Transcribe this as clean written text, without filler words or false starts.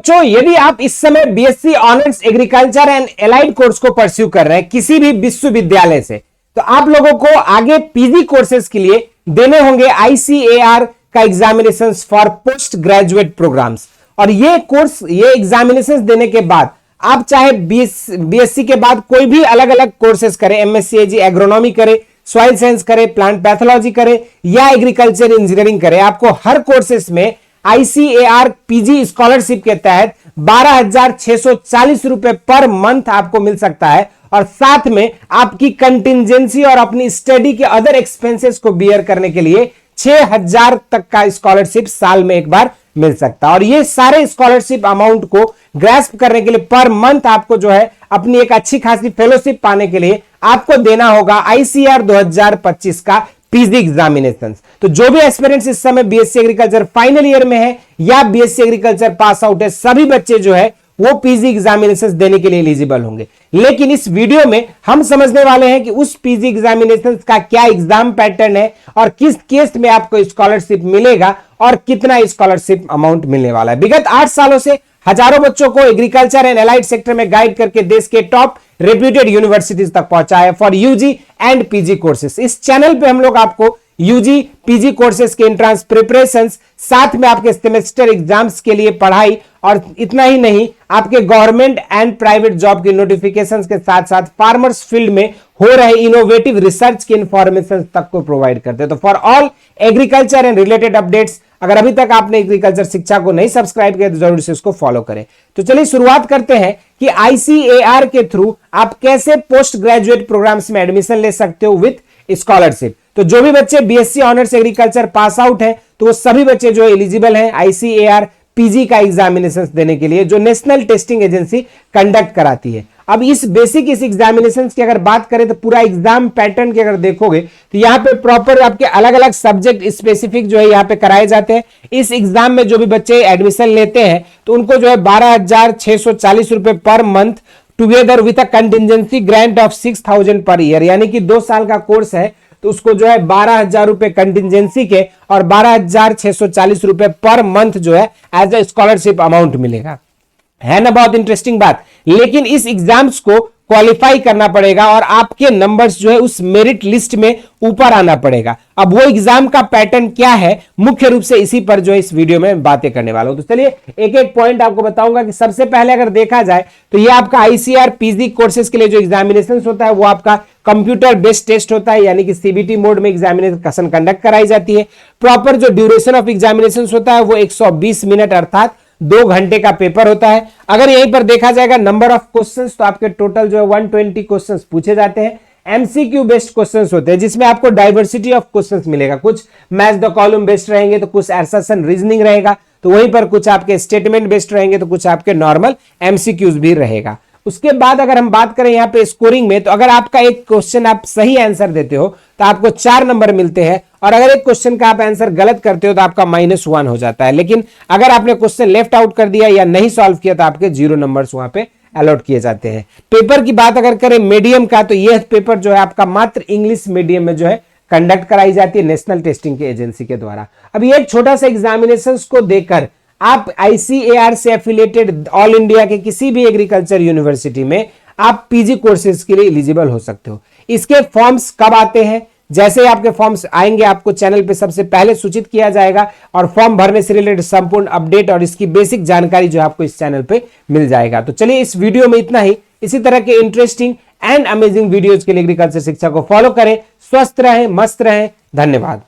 बच्चों, यदि आप इस समय BSc honours agriculture and allied course को परस्यू कर रहे हैं किसी भी विश्वविद्यालय से, तो आप लोगों को आगे पीजी कोर्सेज के लिए देने होंगे आईसीएआर का examination for post graduate programmes. और ये कोर्स, ये एग्जामिनेशन देने के बाद आप चाहे बीएससी के बाद कोई भी अलग अलग कोर्सेज करें, एमएससी एजी एग्रोनॉमी करें, सॉइल साइंस करें, प्लांट पैथोलॉजी करें या एग्रीकल्चर इंजीनियरिंग करें, आपको हर कोर्सेज में आईसीएआर पीजी स्कॉलरशिप के तहत 12,640 रुपए पर मंथ आपको मिल सकता है। और साथ में आपकी कंटिंजेंसी और अपनी स्टडी के अदर एक्सपेंसेस को बियर करने के लिए 6,000 तक का स्कॉलरशिप साल में एक बार मिल सकता है। और ये सारे स्कॉलरशिप अमाउंट को ग्रैस्प करने के लिए पर मंथ आपको जो है अपनी एक अच्छी खासी फेलोशिप पाने के लिए आपको देना होगा आईसीआर 2025 का पीजी एग्जामिनेशन। तो जो भी एस्पिरेंट्स इस समय बीएससी एग्रीकल्चर फाइनल ईयर में है या बीएससी एग्रीकल्चर पास आउट है, सभी बच्चे जो है वो पीजी एग्जामिनेशन देने के लिए एलिजिबल होंगे। लेकिन इस वीडियो में हम समझने वाले हैं कि उस पीजी एग्जामिनेशन का क्या एग्जाम पैटर्न है और किस केस में आपको स्कॉलरशिप मिलेगा और कितना स्कॉलरशिप अमाउंट मिलने वाला है। विगत 8 सालों से हजारों बच्चों को एग्रीकल्चर एंड एलाइड सेक्टर में गाइड करके देश के टॉप रेप्यूटेड यूनिवर्सिटीज तक पहुंचा है for UG and PG courses. इस चैनल पे हम लोग आपको यूजी पीजी कोर्सेज के एंट्रेंस प्रिपरेशंस, साथ में आपके सेमेस्टर एग्जाम्स के लिए पढ़ाई, और इतना ही नहीं आपके गवर्नमेंट एंड प्राइवेट जॉब की नोटिफिकेशंस के साथ साथ फार्मर्स फील्ड में हो रहे इनोवेटिव रिसर्च के इंफॉर्मेशन तक को प्रोवाइड करते हैं। तो for all agriculture and related updates, अगर अभी तक आपने एग्रीकल्चर शिक्षा को नहीं सब्सक्राइब किया तो जरूर से उसको फॉलो करें। तो चलिए शुरुआत करते हैं कि आईसीएआर के थ्रू आप कैसे पोस्ट ग्रेजुएट प्रोग्राम्स में एडमिशन ले सकते हो विथ स्कॉलरशिप। तो जो भी बच्चे BSc honours agriculture pass out हैं, तो वो सभी बच्चे जो एलिजिबल हैं आईसीएआर पीजी का एग्जामिनेशन देने के लिए, जो नेशनल टेस्टिंग एजेंसी कंडक्ट कराती है। अब इस एग्जामिनेशन की अगर बात करें तो पूरा एग्जाम पैटर्न की अगर देखोगे तो यहाँ पे प्रॉपर आपके अलग अलग सब्जेक्ट स्पेसिफिक जो है यहाँ पे कराए जाते हैं। इस एग्जाम में जो भी बच्चे एडमिशन लेते हैं तो उनको जो है 12,640 रुपए per month together with a contingency grant of 6,000 per year, यानी कि 2 साल का कोर्स है तो उसको जो है 12,000 रुपए कंटिजेंसी के और 12,640 रुपए पर मंथ जो है एज ए स्कॉलरशिप अमाउंट मिलेगा। है ना बहुत इंटरेस्टिंग बात। लेकिन इस एग्जाम्स को क्वालिफाई करना पड़ेगा और आपके नंबर्स जो है उस मेरिट लिस्ट में ऊपर आना पड़ेगा। अब वो एग्जाम का पैटर्न क्या है, मुख्य रूप से इसी पर जो है इस वीडियो में बातें करने वाला हूं। तो चलिए एक एक पॉइंट आपको बताऊंगा कि सबसे पहले अगर देखा जाए तो ये आपका आईसीआर पीजी कोर्सेज के लिए जो एग्जामिनेशन होता है वो आपका कंप्यूटर बेस्ड टेस्ट होता है, यानी कि सीबीटी मोड में एग्जामिनेशन कंडक्ट कराई जाती है। प्रॉपर जो ड्यूरेशन ऑफ एग्जामिनेशन होता है वो 120 मिनट अर्थात 2 घंटे का पेपर होता है। अगर यहीं पर देखा जाएगा नंबर ऑफ क्वेश्चंस, तो आपके टोटल जो है 120 क्वेश्चंस पूछे जाते हैं। एमसीक्यू बेस्ड क्वेश्चंस होते हैं जिसमें आपको डाइवर्सिटी ऑफ क्वेश्चंस मिलेगा। कुछ मैच द कॉलम बेस्ड रहेंगे तो कुछ असर्शन रीजनिंग रहेगा, तो वहीं पर कुछ आपके स्टेटमेंट बेस्ड रहेंगे तो कुछ आपके नॉर्मल एमसीक्यूज भी रहेगा। उसके बाद अगर हम बात करें यहाँ पे स्कोरिंग में, तो अगर आपका एक क्वेश्चन आप सही आंसर देते हो तो आपको 4 नंबर मिलते हैं, और अगर एक क्वेश्चन का आप आंसर गलत करते हो तो आपका -1 हो जाता है। लेकिन अगर आपने क्वेश्चन लेफ्ट आउट कर दिया या नहीं सॉल्व किया तो आपके 0 नंबर्स वहां पे अलॉट किए जाते हैं। पेपर की बात अगर करें मीडियम का, तो यह पेपर जो है आपका मात्र इंग्लिश मीडियम में जो है कंडक्ट कराई जाती है नेशनल टेस्टिंग की एजेंसी के द्वारा। अब ये एक छोटा सा एग्जामिनेशन को देकर आप आईसीएआर से एफिलिएटेड ऑल इंडिया के किसी भी एग्रीकल्चर यूनिवर्सिटी में आप पीजी कोर्सेज के लिए एलिजिबल हो सकते हो। इसके फॉर्म्स कब आते हैं, जैसे ही आपके फॉर्म्स आएंगे आपको चैनल पे सबसे पहले सूचित किया जाएगा, और फॉर्म भरने से रिलेटेड संपूर्ण अपडेट और इसकी बेसिक जानकारी जो आपको इस चैनल पे मिल जाएगा। तो चलिए इस वीडियो में इतना ही। इसी तरह के इंटरेस्टिंग एंड अमेजिंग वीडियोज के लिए एग्रीकल्चर शिक्षा को फॉलो करें। स्वस्थ रहें, मस्त रहें। धन्यवाद।